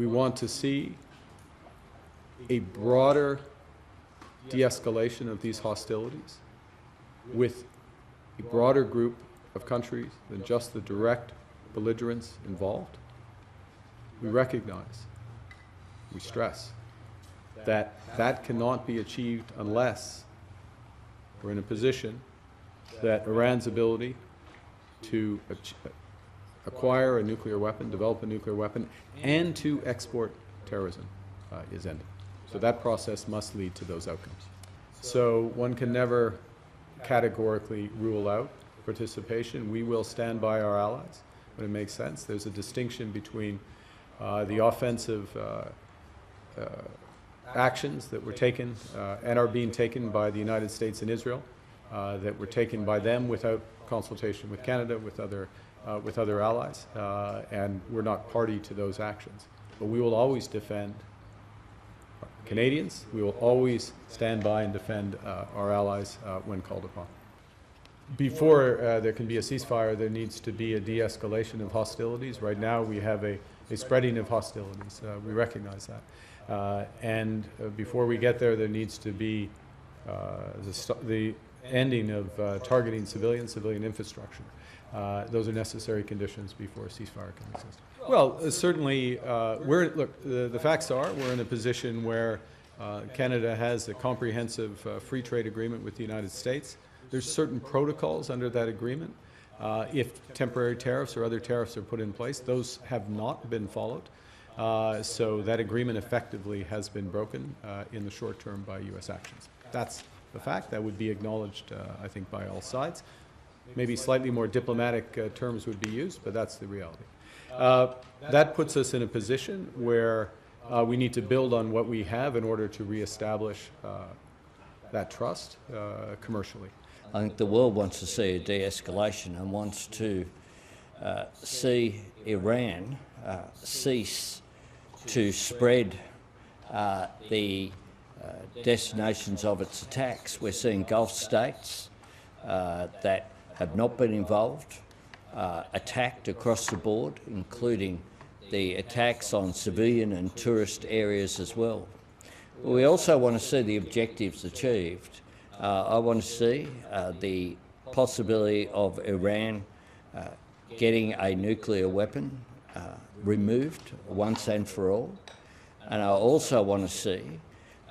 We want to see a broader de-escalation of these hostilities with a broader group of countries than just the direct belligerents involved. We recognize, we stress, that that cannot be achieved unless we're in a position that Iran's ability to acquire a nuclear weapon, develop a nuclear weapon, and to export terrorism is ended. So that process must lead to those outcomes. So one can never categorically rule out participation. We will stand by our allies when it makes sense. There's a distinction between the offensive actions that were taken and are being taken by the United States and Israel, that were taken by them without consultation with Canada, with other allies, and we're not party to those actions. But we will always defend Canadians. We will always stand by and defend our allies when called upon. Before there can be a ceasefire, there needs to be a de-escalation of hostilities. Right now we have a spreading of hostilities. We recognize that. And before we get there, there needs to be the ending of targeting civilian infrastructure. Those are necessary conditions before a ceasefire can exist. Well, certainly, the facts are we're in a position where Canada has a comprehensive free trade agreement with the United States. There's certain protocols under that agreement. If temporary tariffs or other tariffs are put in place, those have not been followed. So that agreement effectively has been broken in the short term by U.S. actions. That's the fact. That would be acknowledged, I think, by all sides. Maybe slightly more diplomatic terms would be used, but that's the reality. That puts us in a position where we need to build on what we have in order to reestablish that trust commercially. I think the world wants to see a de-escalation and wants to see Iran cease to spread the destinations of its attacks. We're seeing Gulf states that have not been involved attacked across the board, including the attacks on civilian and tourist areas as well. We also want to see the objectives achieved. I want to see the possibility of Iran getting a nuclear weapon removed once and for all. And I also want to see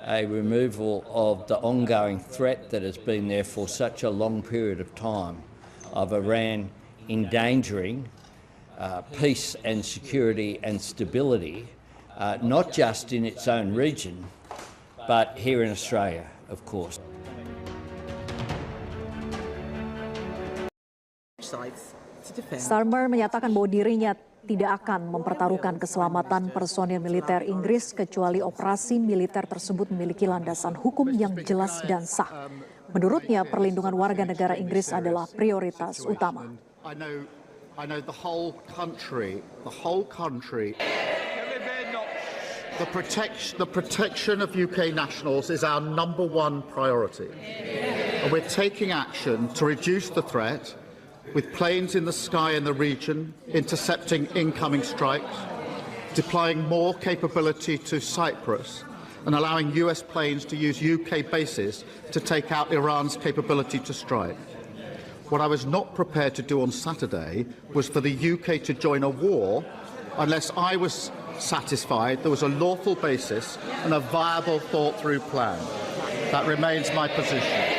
a removal of the ongoing threat that has been there for such a long period of time of Iran endangering peace and security and stability, not just in its own region, but here in Australia, of course. Starmer menyatakan bahwa dirinya tidak akan mempertaruhkan keselamatan personil militer Inggris kecuali operasi militer tersebut memiliki landasan hukum yang jelas dan sah. Menurutnya, perlindungan warga negara Inggris adalah prioritas utama. I know the whole country, the protection of UK nationals is our #1 priority. And we're taking action to reduce the threat, with planes in the sky in the region, intercepting incoming strikes, deploying more capability to Cyprus, and allowing US planes to use UK bases to take out Iran's capability to strike. What I was not prepared to do on Saturday was for the UK to join a war unless I was satisfied there was a lawful basis and a viable, thought-through plan. That remains my position.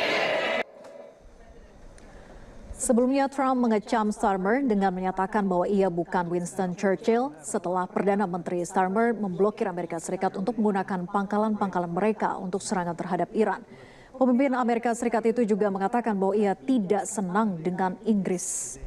Sebelumnya, Trump mengecam Starmer dengan menyatakan bahwa ia bukan Winston Churchill setelah Perdana Menteri Starmer memblokir Amerika Serikat untuk menggunakan pangkalan-pangkalan mereka untuk serangan terhadap Iran. Pemimpin Amerika Serikat itu juga mengatakan bahwa ia tidak senang dengan Inggris.